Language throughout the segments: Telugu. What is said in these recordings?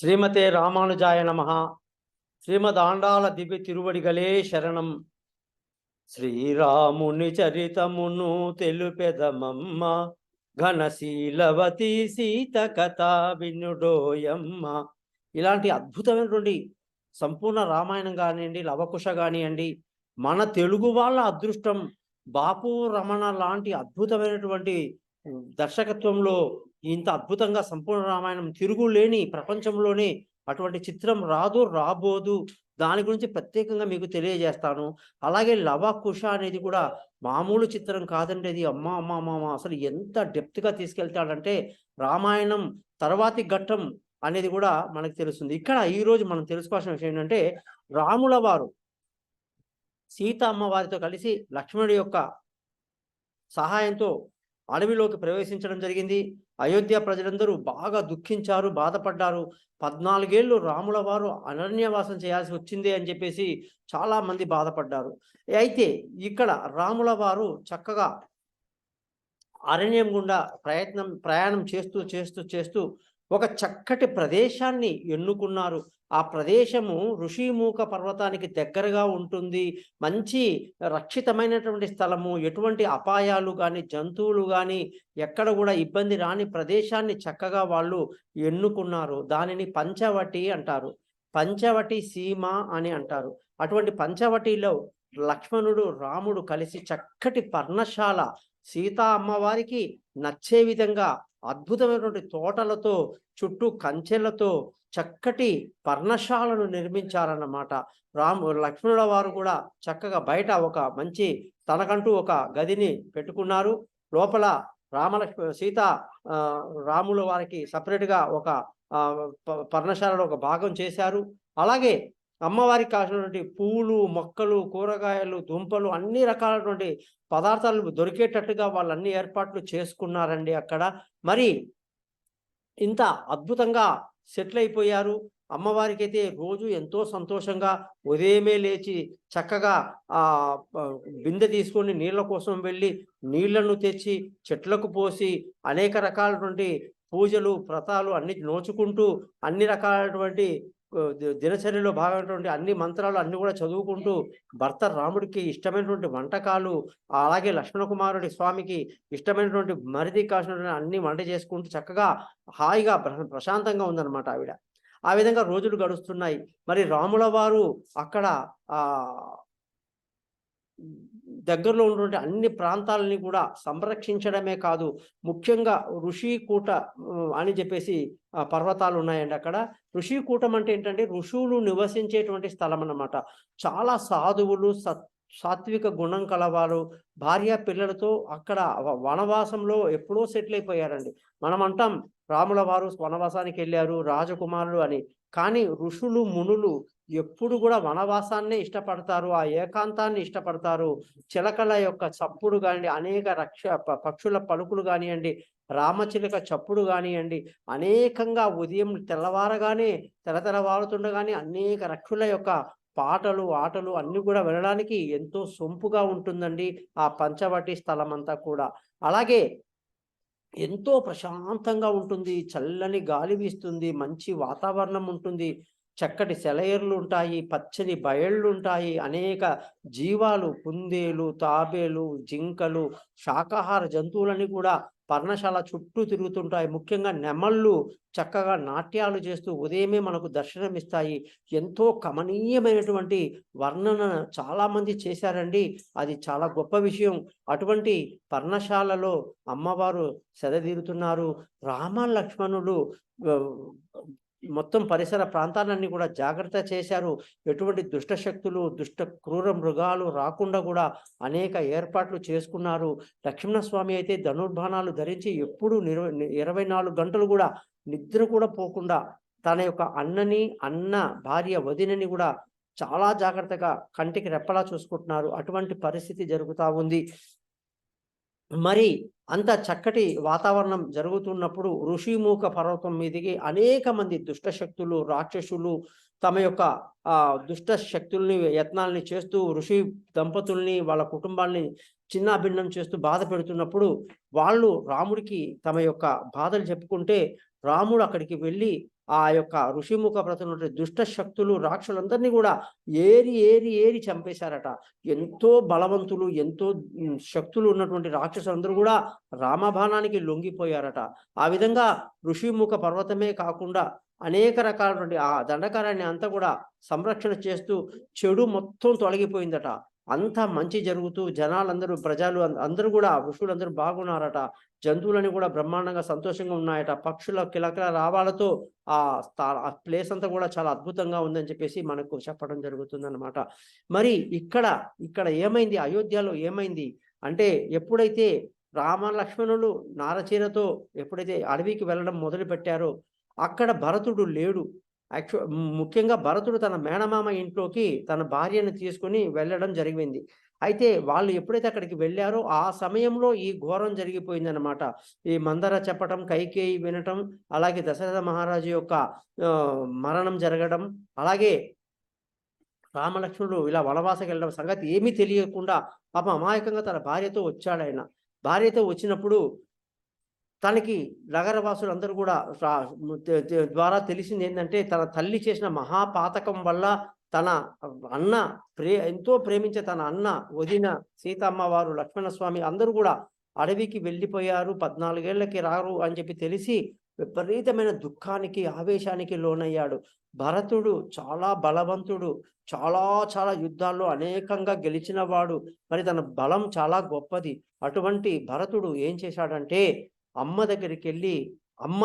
శ్రీమతే రామానుజాయ నమః. శ్రీమదాండాల దివ్య తిరువడిగలే శరణం. శ్రీరాముని చరితమును తెలుపెదమమ్మ, ఘనశీలవతి సీత కథ వినుడోయమ్మ. ఇలాంటి అద్భుతమైనటువంటి సంపూర్ణ రామాయణం కానివ్వండి, లవకుశ కానివ్వండి, మన తెలుగు వాళ్ళ అదృష్టం. బాపు రమణ లాంటి అద్భుతమైనటువంటి దర్శకత్వంలో ఇంత అద్భుతంగా సంపూర్ణ రామాయణం తిరుగులేని ప్రపంచంలోనే అటువంటి చిత్రం రాబోదు. దాని గురించి ప్రత్యేకంగా మీకు తెలియజేస్తాను. అలాగే లవకుశ అనేది కూడా మామూలు చిత్రం కాదండి. అది అమ్మ అమ్మ అమ్మ అమ్మ అసలు ఎంత డెప్త్గా తీసుకెళ్తాడంటే రామాయణం తర్వాతి ఘట్టం అనేది కూడా మనకు తెలుస్తుంది. ఇక్కడ ఈరోజు మనం తెలుసుకోవాల్సిన విషయం ఏంటంటే, రాముల వారు సీత అమ్మవారితో కలిసి లక్ష్మణుడి యొక్క సహాయంతో అడవిలోకి ప్రవేశించడం జరిగింది. అయోధ్య ప్రజలందరూ బాగా దుఃఖించారు, బాధపడ్డారు. 14 ఏళ్ళు రాముల వారు అరణ్యవాసం చేయాల్సి వచ్చింది అని చెప్పేసి చాలా మంది బాధపడ్డారు. అయితే ఇక్కడ రాముల వారు చక్కగా అరణ్యం గుండా ప్రయాణం చేస్తూ ఒక చక్కటి ప్రదేశాన్ని ఎన్నుకున్నారు. ఆ ప్రదేశము ఋషిమూక పర్వతానికి దగ్గరగా ఉంటుంది. మంచి రక్షితమైనటువంటి స్థలము. ఎటువంటి అపాయాలు కానీ, జంతువులు కానీ ఎక్కడ కూడా ఇబ్బంది రాని ప్రదేశాన్ని చక్కగా వాళ్ళు ఎన్నుకున్నారు. దానిని పంచవటి అంటారు. పంచవటి సీమ అని అంటారు. అటువంటి పంచవటిలో లక్ష్మణుడు, రాముడు కలిసి చక్కటి పర్ణశాల, సీతా అమ్మవారికి నచ్చే విధంగా అద్భుతమైనటువంటి తోటలతో, చుట్టూ కంచెలతో చక్కటి పర్ణశాలను నిర్మించారన్నమాట. లక్ష్మణుల వారు కూడా చక్కగా బయట ఒక మంచి తనకంటూ ఒక గదిని పెట్టుకున్నారు. లోపల సీత రాముల వారికి సపరేట్గా ఒక పర్ణశాలలో ఒక భాగం చేశారు. అలాగే అమ్మవారికి కావాల్సినటువంటి పువ్వులు, మొక్కలు, కూరగాయలు, దుంపలు అన్ని రకాలైనటువంటి పదార్థాలు దొరికేటట్టుగా వాళ్ళు అన్ని ఏర్పాట్లు చేసుకున్నారండి అక్కడ. మరి ఇంత అద్భుతంగా సెటిల్ అయిపోయారు. అమ్మవారికి అయితే రోజు ఎంతో సంతోషంగా ఉదయమే లేచి చక్కగా బిందె తీసుకొని నీళ్ళ కోసం వెళ్ళి నీళ్లను తెచ్చి చెట్లకు పోసి అనేక రకాలైనటువంటి పూజలు, వ్రతాలు అన్ని నోచుకుంటూ అన్ని రకాలైనటువంటి దినచర్యలో భాగమైనటువంటి అన్ని మంత్రాలు అన్ని కూడా చదువుకుంటూ భర్త రాముడికి ఇష్టమైనటువంటి వంటకాలు, అలాగే లక్ష్మణ కుమారుడి స్వామికి ఇష్టమైనటువంటి మరిది కాసినటువంటి అన్ని వంట చేసుకుంటూ చక్కగా హాయిగా ప్రశాంతంగా ఉందన్నమాట ఆవిడ. ఆ విధంగా రోజులు గడుస్తున్నాయి. మరి రాముల వారు అక్కడ దగ్గరలో ఉన్నటువంటి అన్ని ప్రాంతాలని కూడా సంరక్షించడమే కాదు, ముఖ్యంగా ఋషికూట అని చెప్పేసి పర్వతాలు ఉన్నాయండి అక్కడ. ఋషికూటం అంటే ఏంటంటే ఋషువులు నివసించేటువంటి స్థలం అన్నమాట. చాలా సాధువులు, సాత్విక గుణం కలవారు, భార్య పిల్లలతో అక్కడ వనవాసంలో ఎప్పుడో సెటిల్ అయిపోయారండి. మనం అంటాం రాముల వారు వనవాసానికి వెళ్ళారు రాజకుమారులు అని, కానీ ఋషులు, మునులు ఎప్పుడు కూడా వనవాసాన్నే ఇష్టపడతారు, ఆ ఏకాంతాన్ని ఇష్టపడతారు. చిలకల యొక్క చప్పుడు కానివ్వండి, అనేక పక్షుల పలుకులు కానివ్వండి, రామచిలక చప్పుడు కానివ్వండి, అనేకంగా ఉదయం తెల్లవారగానే తెల్లవారుతుండగానే అనేక రక్షుల యొక్క పాటలు, ఆటలు అన్నీ కూడా వినడానికి ఎంతో సొంపుగా ఉంటుందండి ఆ పంచవటి స్థలం అంతా కూడా. అలాగే ఎంతో ప్రశాంతంగా ఉంటుంది, చల్లని గాలి వీస్తుంది, మంచి వాతావరణం ఉంటుంది, చక్కటి సెలయేర్లు ఉంటాయి, పచ్చని బయళ్ళు ఉంటాయి, అనేక జీవాలు, కుందేలు, తాబేలు, జింకలు, శాకాహార జంతువులని కూడా పర్ణశాల చుట్టూ తిరుగుతుంటాయి. ముఖ్యంగా నెమళ్ళు చక్కగా నాట్యాలు చేస్తూ ఉదయమే మనకు దర్శనమిస్తాయి. ఎంతో కమనీయమైనటువంటి వర్ణన చాలామంది చేశారండి. అది చాలా గొప్ప విషయం. అటువంటి పర్ణశాలలో అమ్మవారు సెదదీరుతున్నారు. రామ లక్ష్మణులు మొత్తం పరిసర ప్రాంతాలన్నీ కూడా జాగ్రత్త చేశారు. ఎటువంటి దుష్ట శక్తులు, క్రూర మృగాలు రాకుండా కూడా అనేక ఏర్పాట్లు చేసుకున్నారు. లక్ష్మణస్వామి అయితే ధనుర్బాణాలు ధరించి ఎప్పుడు 24 గంటలు కూడా నిద్ర కూడా పోకుండా తన యొక్క అన్న భార్య వదినని కూడా చాలా జాగ్రత్తగా కంటికి రెప్పలా చూసుకుంటున్నారు. అటువంటి పరిస్థితి జరుగుతూ ఉంది. మరి అంత చక్కటి వాతావరణం జరుగుతున్నప్పుడు ఋషిమూక పర్వతం మీదకి అనేక మంది దుష్టశక్తులు, రాక్షసులు తమ యొక్క దుష్ట శక్తుల్ని, యత్నాల్ని చేస్తూ ఋషి దంపతుల్ని, వాళ్ళ కుటుంబాల్ని చిన్నాభిన్నం చేస్తూ బాధ పెడుతున్నప్పుడు వాళ్ళు రాముడికి తమ యొక్క బాధలు చెప్పుకుంటే రాముడు అక్కడికి వెళ్ళి ఆ యొక్క ఋషిముఖ వ్రతం దుష్ట శక్తులు రాక్షసులందరినీ కూడా ఏరి ఏరి ఏరి చంపేశారట. ఎంతో బలవంతులు, ఎంతో శక్తులు ఉన్నటువంటి రాక్షసులందరూ కూడా రామబాణానికి లొంగిపోయారట. ఆ విధంగా ఋషిముఖ పర్వతమే కాకుండా అనేక రకాలైనటువంటి ఆ దండకారాన్ని అంతా కూడా సంరక్షణ చేస్తూ చెడు మొత్తం తొలగిపోయిందట. అంతా మంచి జరుగుతూ జనాలందరూ ప్రజలు అందరూ కూడా ఋషులందరూ బాగున్నారట. జంతువులని కూడా బ్రహ్మాండంగా సంతోషంగా ఉన్నాయట. పక్షుల కిలకిల రావాలతో ఆ ఆ ప్లేస్ అంతా కూడా చాలా అద్భుతంగా ఉందని చెప్పేసి మనకు చెప్పడం జరుగుతుందన్నమాట. మరి ఇక్కడ ఏమైంది, అయోధ్యలో ఏమైంది అంటే ఎప్పుడైతే రామ లక్ష్మణులు నారచీరతో ఎప్పుడైతే అడవికి వెళ్ళడం మొదలు పెట్టారో అక్కడ భరతుడు లేడు. ముఖ్యంగా భరతుడు తన మేనమామ ఇంట్లోకి తన భార్యను తీసుకొని వెళ్ళడం జరిగింది. అయితే వాళ్ళు ఎప్పుడైతే అక్కడికి వెళ్ళారో ఆ సమయంలో ఈ ఘోరం జరిగిపోయిందనమాట. ఈ మందర చెప్పటం, కైకేయి వినటం, అలాగే దశరథ మహారాజు యొక్క మరణం జరగడం, అలాగే రామలక్ష్మణుడు ఇలా వనవాసకి వెళ్ళడం సంగతి ఏమీ తెలియకుండా పాపం అమాయకంగా తన భార్యతో వచ్చాడాయన. భార్యతో వచ్చినప్పుడు తనకి నగరవాసులందరూ కూడా ద్వారా తెలిసింది ఏంటంటే తన తల్లి చేసిన మహాపాతకం వల్ల తన అన్న ఎంతో ప్రేమించే తన అన్న, వదిన, సీతమ్మ వారు, లక్ష్మణస్వామి అందరూ కూడా అడవికి వెళ్ళిపోయారు, 14 ఏళ్లకి రారు అని చెప్పి తెలిసి విపరీతమైన దుఃఖానికి, ఆవేశానికి లోనయ్యాడు. భరతుడు చాలా బలవంతుడు, చాలా చాలా యుద్ధాల్లో అనేకంగా గెలిచినవాడు, మరి తన బలం చాలా గొప్పది. అటువంటి భరతుడు ఏం చేశాడంటే అమ్మ దగ్గరికి వెళ్ళి అమ్మ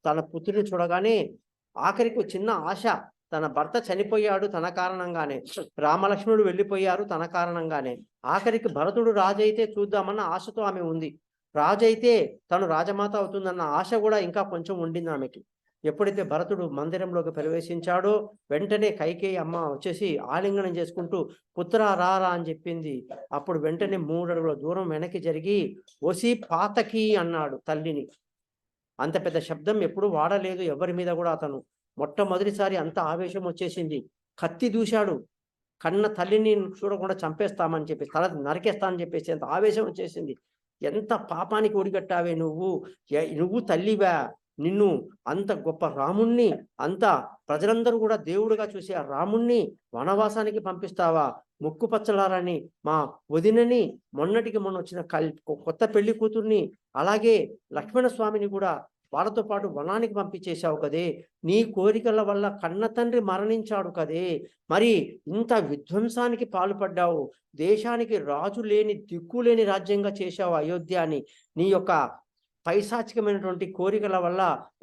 తన పుత్రుని చూడగానే ఆఖరికి చిన్న ఆశ, తన భర్త చనిపోయాడు తన కారణంగానే, రామలక్ష్మణుడు వెళ్ళిపోయారు తన కారణంగానే, ఆఖరికి భరతుడు రాజైతే చూద్దామన్న ఆశతో ఆమె ఉంది. రాజైతే తను రాజమాత అవుతుందన్న ఆశ కూడా ఇంకా కొంచెం ఉండింది ఆమెకి. ఎప్పుడైతే భరతుడు మందిరంలోకి ప్రవేశించాడో వెంటనే కైకేయి అమ్మ వచ్చేసి ఆలింగనం చేసుకుంటూ పుత్ర రారా అని చెప్పింది. అప్పుడు వెంటనే 3 అడుగుల దూరం వెనక్కి జరిగి ఒసి పాతకి అన్నాడు తల్లిని. అంత పెద్ద శబ్దం ఎప్పుడు వాడలేదు ఎవరి మీద కూడా అతను. మొట్టమొదటిసారి అంత ఆవేశం వచ్చేసింది. కత్తి దూశాడు. కన్న తల్లిని చూడకుండా చంపేస్తామని చెప్పేసి, తల నరికేస్తామని చెప్పేసి అంత ఆవేశం వచ్చేసింది. ఎంత పాపానికి ఒడిగట్టావే నువ్వు తల్లివా? నిన్ను అంత గొప్ప రాముణ్ణి, అంత ప్రజలందరూ కూడా దేవుడుగా చూసి ఆ రాముణ్ణి వనవాసానికి పంపిస్తావా? ముక్కు పచ్చలారని మా వదినని, మొన్నటికి మొన్న వచ్చిన కొత్త పెళ్లి కూతుర్ని, అలాగే లక్ష్మణ స్వామిని కూడా వాళ్ళతో పాటు వనానికి పంపించేశావు కదే. నీ కోరికల వల్ల కన్న తండ్రి మరణించాడు కదే. మరి ఇంత విధ్వంసానికి పాల్పడ్డావు. దేశానికి రాజు లేని, దిక్కు లేని రాజ్యంగా చేశావు అయోధ్యాని. నీ యొక్క పైశాచికమైనటువంటి కోరికల వల్ల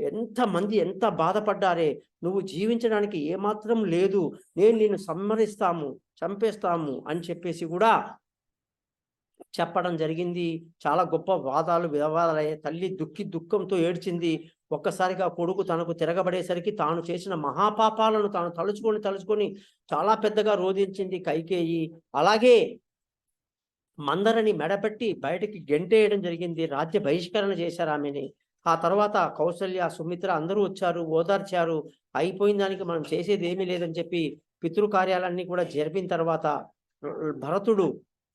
ఎంతమంది ఎంత బాధపడ్డారే. నువ్వు జీవించడానికి ఏమాత్రం లేదు. నేను నిన్ను సంహరిస్తాము, చంపేస్తాము అని చెప్పేసి కూడా చెప్పడం జరిగింది. చాలా గొప్ప వాదాలు వివాదాలయ్యాయి. తల్లి దుఃఖంతో ఏడ్చింది. ఒక్కసారిగా కొడుకు తనకు తిరగబడేసరికి తాను చేసిన మహాపాపాలను తాను తలుచుకొని చాలా పెద్దగా రోధించింది కైకేయి. అలాగే మందరని మెడపెట్టి బయటికి గెంటేయడం జరిగింది. రాజ్య బహిష్కరణ చేశారు ఆమెని. ఆ తర్వాత కౌసల్య, సుమిత్ర అందరూ వచ్చారు, ఓదార్చారు. అయిపోయిన దానికి మనం చేసేది ఏమీ లేదని చెప్పి పితృకార్యాలన్నీ కూడా జరిపిన తర్వాత భరతుడు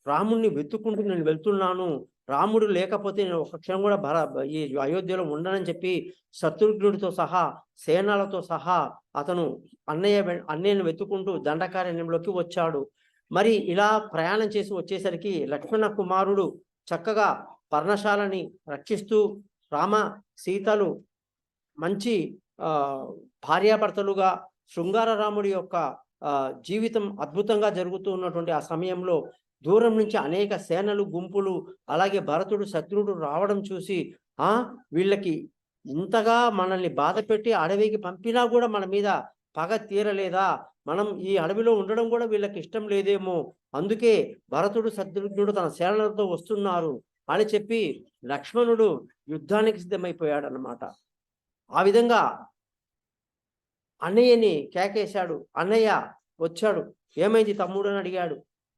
రాముణ్ణి వెతుక్కుంటూ నేను వెళ్తున్నాను, రాముడు లేకపోతే నేను ఒక క్షణం కూడా ఈ అయోధ్యలో ఉండనని చెప్పి శత్రుఘ్నుడితో సహా, సేనలతో సహా అతను అన్నయ్యను వెతుక్కుంటూ దండకారణ్యంలోకి వచ్చాడు. మరి ఇలా ప్రయాణం చేసి వచ్చేసరికి లక్ష్మణ కుమారుడు చక్కగా పర్ణశాలని రక్షిస్తూ రామ సీతలు మంచి భార్యాభర్తలుగా శృంగార రాముడి యొక్క జీవితం అద్భుతంగా జరుగుతూ ఉన్నటువంటి ఆ సమయంలో దూరం నుంచి అనేక సేనలు, గుంపులు, అలాగే భరతుడు, శత్రుడు రావడం చూసి వీళ్ళకి ఇంతగా మనల్ని బాధ పెట్టి అడవికి పంపినా కూడా మన మీద పగ తీరలేదా? మనం ఈ అడవిలో ఉండడం కూడా వీళ్ళకి ఇష్టం లేదేమో, అందుకే భరతుడు, శత్రుఘ్నుడు తన సేనలతో వస్తున్నారు అని చెప్పి లక్ష్మణుడు యుద్ధానికి సిద్ధమైపోయాడు అన్నమాట. ఆ విధంగా అన్నయ్యని కేకేశాడు. అన్నయ్య వచ్చాడు. ఏమైంది తమ్ముడు అని అడిగాడు.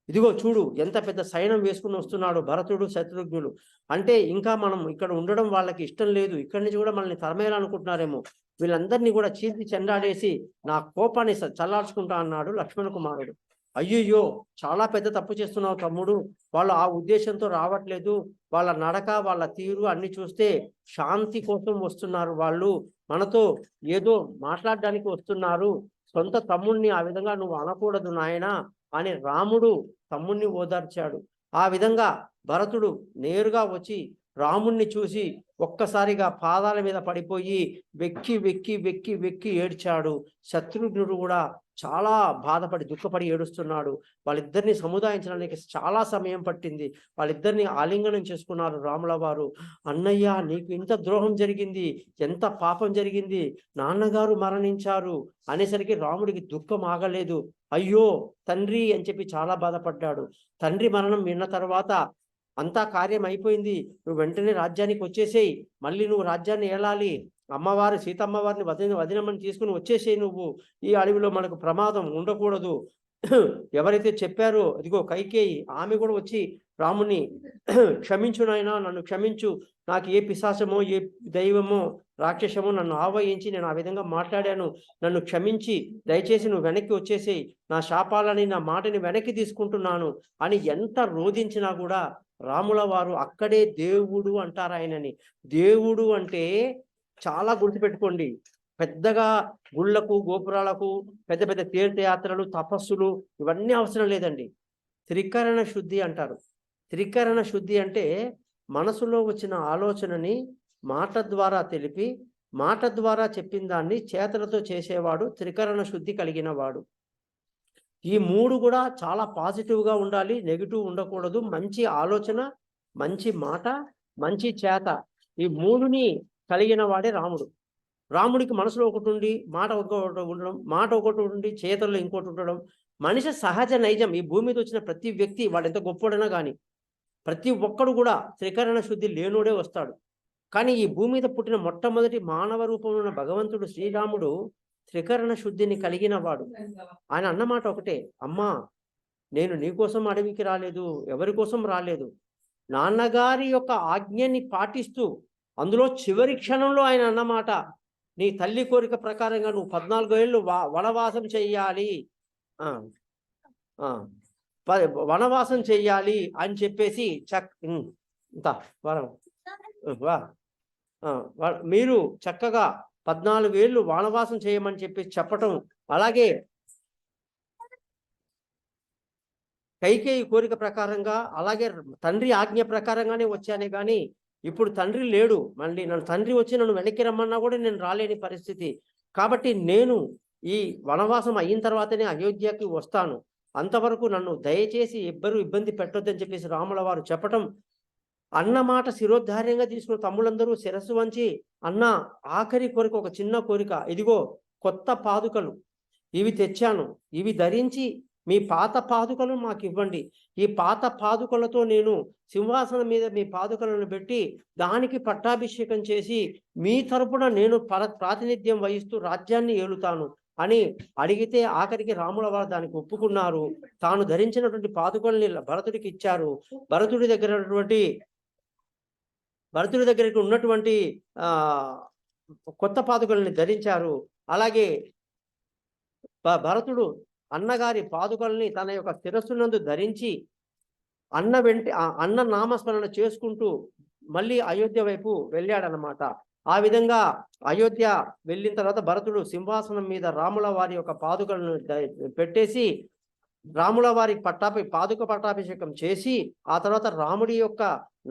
ఇదిగో చూడు ఎంత పెద్ద సైన్యం వేసుకుని వస్తున్నాడు భరతుడు, శత్రుఘ్నులు. అంటే ఇంకా మనం ఇక్కడ ఉండడం వాళ్ళకి ఇష్టం లేదు, ఇక్కడి నుంచి కూడా మనల్ని తరమేయాలనుకుంటున్నారేమో, వీళ్ళందరినీ కూడా చీల్చి చెండాడేసి నా కోపాన్ని చల్లార్చుకుంటా అన్నాడు లక్ష్మణ కుమారుడు. అయ్యయ్యో! చాలా పెద్ద తప్పు చేస్తున్నావు తమ్ముడు. వాళ్ళు ఆ ఉద్దేశంతో రావట్లేదు. వాళ్ళ నడక, వాళ్ళ తీరు అన్నీ చూస్తే శాంతి కోసం వస్తున్నారు వాళ్ళు. మనతో ఏదో మాట్లాడడానికి వస్తున్నారు. సొంత తమ్ముడిని ఆ విధంగా నువ్వు అనకూడదు నాయనా అని రాముడు తమ్ముడిని ఓదార్చాడు. ఆ విధంగా భరతుడు నేరుగా వచ్చి రాముణ్ణి చూసి ఒక్కసారిగా పాదాల మీద పడిపోయి వెక్కి, వెక్కి, వెక్కి, వెక్కి ఏడ్చాడు. శత్రుఘ్నుడు కూడా చాలా బాధపడి, దుఃఖపడి ఏడుస్తున్నాడు. వాళ్ళిద్దరిని సముదాయించడానికి చాలా సమయం పట్టింది. వాళ్ళిద్దరిని ఆలింగనం చేసుకున్నారు రాముల వారు. "అన్నయ్య, నీకు ఇంత ద్రోహం జరిగింది, ఎంత పాపం జరిగింది, నాన్నగారు మరణించారు" అనేసరికి రాముడికి దుఃఖం ఆగలేదు. అయ్యో తండ్రి అని చెప్పి చాలా బాధపడ్డాడు. తండ్రి మరణం విన్న తర్వాత అంతా కార్యం అయిపోయింది, నువ్వు వెంటనే రాజ్యానికి వచ్చేసేయి, మళ్ళీ నువ్వు రాజ్యాన్ని ఏలాలి, అమ్మవారు సీతమ్మ వారిని వదినమ్మని తీసుకుని వచ్చేసేయి, నువ్వు ఈ అడవిలో మనకు ప్రమాదం ఉండకూడదు. ఎవరైతే చెప్పారో అదిగో కైకేయి, ఆమె కూడా వచ్చి రాముని క్షమించు నాయనా, నన్ను క్షమించు, నాకు ఏ పిశాచమో ఏ దైవమో రాక్షసమో నన్ను ఆవహించి నేను ఆ విధంగా మాట్లాడాను, నన్ను క్షమించి దయచేసి నువ్వు వెనక్కి వచ్చేసేయి, నా శాపాలని నా మాటని వెనక్కి తీసుకుంటున్నాను అని ఎంత రోధించినా కూడా రాముల వారు అక్కడే దేవుడు అంటారు ఆయనని. దేవుడు అంటే చాలా గుర్తుపెట్టుకోండి, పెద్దగా గుళ్ళకు గోపురాలకు పెద్ద పెద్ద తీర్థయాత్రలు తపస్సులు ఇవన్నీ అవసరం లేదండి. త్రికరణ శుద్ధి అంటారు. త్రికరణ శుద్ధి అంటే మనసులో వచ్చిన ఆలోచనని మాట ద్వారా తెలిపి, మాట ద్వారా చెప్పిన దాన్ని చేతలతో చేసేవాడు త్రికరణ శుద్ధి కలిగిన వాడు. ఈ మూడు కూడా చాలా పాజిటివ్గా ఉండాలి, నెగిటివ్ ఉండకూడదు. మంచి ఆలోచన, మంచి మాట, మంచి చేత, ఈ మూడుని కలిగిన వాడే రాముడు. రాముడికి మనసులో ఒకటి ఉండి మాట ఒకటి ఉండడం, మాట ఒకటి ఉండి చేతల్లో ఇంకోటి ఉండడం మనిషి సహజ నైజం. ఈ భూమి మీద వచ్చిన ప్రతి వ్యక్తి వాడు ఎంత గొప్పోడైనా కానీ ప్రతి ఒక్కడు కూడా త్రికరణ శుద్ధి లేనోడే వస్తాడు. కానీ ఈ భూమి మీద పుట్టిన మొట్టమొదటి మానవ రూపంలో ఉన్న భగవంతుడు శ్రీరాముడు త్రికరణ శుద్ధిని కలిగిన వాడు. ఆయన అన్నమాట ఒకటే, అమ్మా నేను నీకోసం అడవికి రాలేదు, ఎవరి కోసం రాలేదు, నాన్నగారి యొక్క ఆజ్ఞని పాటిస్తూ, అందులో చివరి క్షణంలో ఆయన అన్నమాట, నీ తల్లి కోరిక ప్రకారంగా నువ్వు 14 ఏళ్ళు వనవాసం చెయ్యాలి, వనవాసం చెయ్యాలి అని చెప్పేసి మీరు చక్కగా 14 ఏళ్ళు వనవాసం చేయమని చెప్పేసి చెప్పటం. అలాగే కైకేయి కోరిక ప్రకారంగా, అలాగే తండ్రి ఆజ్ఞ ప్రకారంగానే వచ్చానే కానీ ఇప్పుడు తండ్రి లేడు, మళ్ళీ నన్ను తండ్రి వచ్చి నన్ను వెనక్కి రమ్మన్నా కూడా నేను రాలేని పరిస్థితి. కాబట్టి నేను ఈ వనవాసం అయిన తర్వాతనే అయోధ్యకి వస్తాను, అంతవరకు నన్ను దయచేసి ఎవ్వరూ ఇబ్బంది పెట్టొద్దని చెప్పేసి రాముల వారు చెప్పటం. అన్నమాట శిరోద్ధార్యంగా తీసుకున్న తమ్ముళ్ళందరూ శిరస్సు వంచి, అన్న ఆఖరి కోరిక, ఒక చిన్న కోరిక, ఇదిగో కొత్త పాదుకలు ఇవి తెచ్చాను, ఇవి ధరించి మీ పాత పాదుకలను మాకు ఇవ్వండి, ఈ పాత పాదుకలతో నేను సింహాసనం మీద మీ పాదుకలను పెట్టి దానికి పట్టాభిషేకం చేసి మీ తరపున నేను ప్రాతినిధ్యం వహిస్తూ రాజ్యాన్ని ఏలుతాను అని అడిగితే ఆఖరికి రాముల వారు దానికి ఒప్పుకున్నారు. తాను ధరించినటువంటి పాదుకల్ని భరతుడికి ఇచ్చారు. భరతుడి దగ్గర ఉన్నటువంటి కొత్త పాదుకల్ని ధరించారు. అలాగే భరతుడు అన్నగారి పాదుకల్ని తన యొక్క శిరస్సునందు ధరించి అన్న నామస్మరణ చేసుకుంటూ మళ్ళీ అయోధ్య వైపు వెళ్ళాడనమాట. ఆ విధంగా అయోధ్య వెళ్ళిన తర్వాత భరతుడు సింహాసనం మీద రాముల వారి యొక్క పాదుకలను పెట్టేసి రాముల వారికి పాదుక పట్టాభిషేకం చేసి, ఆ తర్వాత రాముడి యొక్క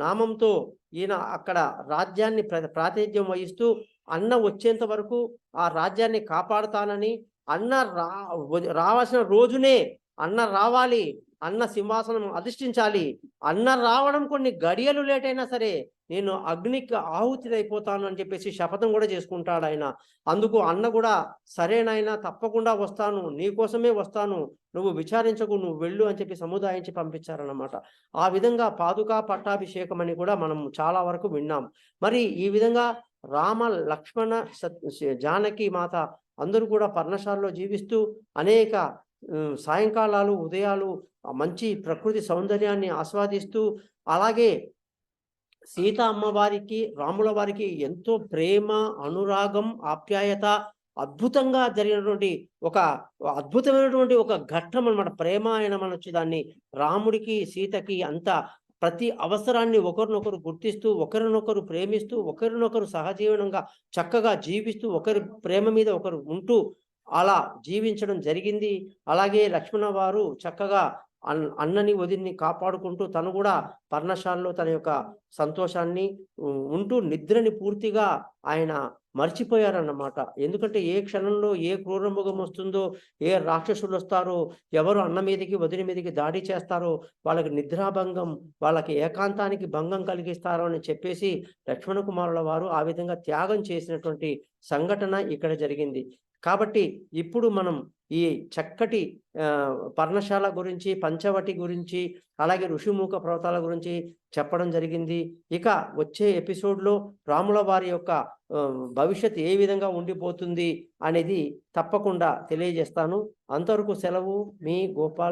నామంతో ఈయన అక్కడ రాజ్యాన్ని ప్రాతినిధ్యం వహిస్తూ అన్న వచ్చేంత వరకు ఆ రాజ్యాన్ని కాపాడుతానని, అన్న రావాల్సిన రోజునే అన్న రావాలి, అన్న సింహాసనం అధిష్ఠించాలి, అన్న రావడం కొన్ని గడియలు లేట్ అయినా సరే నేను అగ్నికి ఆహుతిదైపోతాను అని చెప్పేసి శపథం కూడా చేసుకుంటాడు ఆయన. అందుకు అన్న కూడా సరేనైనా తప్పకుండా వస్తాను, నీకోసమే వస్తాను, నువ్వు విచారించకు, నువ్వు వెళ్ళు అని చెప్పి సముదాయించి పంపించారన్నమాట. ఆ విధంగా పాదుకా పట్టాభిషేకం అని కూడా మనం చాలా వరకు విన్నాం. మరి ఈ విధంగా రామ లక్ష్మణ జానకి మాత అందరూ కూడా పర్ణశాలలో జీవిస్తూ అనేక సాయంకాలాలు ఉదయాలు మంచి ప్రకృతి సౌందర్యాన్ని ఆస్వాదిస్తూ, అలాగే సీత అమ్మవారికి రాముల వారికి ఎంతో ప్రేమ అనురాగం ఆప్యాయత అద్భుతంగా జరిగినటువంటి ఒక అద్భుతమైనటువంటి ఒక ఘట్టం అన్నమాట. ప్రేమాయణం అనొచ్చు దాన్ని. రాముడికి, సీతకి అంత ప్రతి అవసరాన్ని ఒకరినొకరు గుర్తిస్తూ, ఒకరినొకరు ప్రేమిస్తూ, ఒకరినొకరు సహజీవనంగా చక్కగా జీవిస్తూ, ఒకరి ప్రేమ మీద ఒకరు ఉంటూ అలా జీవించడం జరిగింది. అలాగే లక్ష్మణ వారు చక్కగా అన్నని, వదిన్ని కాపాడుకుంటూ తను గూడా పర్ణశాలలో తన యొక్క సంతోషాన్ని ఉంటూ నిద్రని పూర్తిగా ఆయన మర్చిపోయారన్నమాట. ఎందుకంటే ఏ క్షణంలో ఏ క్రూర మృగం వస్తుందో, ఏ రాక్షసులొస్తారో, ఎవరు అన్న మీదకి, వదిన మీదకి దాడి చేస్తారో, వాళ్ళకి నిద్రాభంగం, వాళ్ళకి ఏకాంతానికి భంగం కలిగిస్తారో అని చెప్పేసి లక్ష్మణ కుమారుల వారు ఆ విధంగా త్యాగం చేసినటువంటి సంఘటన ఇక్కడ జరిగింది. కాబట్టి ఇప్పుడు మనం ఈ చక్కటి పర్ణశాల గురించి, పంచవటి గురించి, అలాగే ఋషిముఖ పర్వతాల గురించి చెప్పడం జరిగింది. ఇక వచ్చే ఎపిసోడ్‌లో రాముల వారి యొక్క భవిష్యత్తు ఏ విధంగా ఉండిపోతుంది అనేది తప్పకుండా తెలియజేస్తాను. అంతవరకు సెలవు. మీ గోపాల్.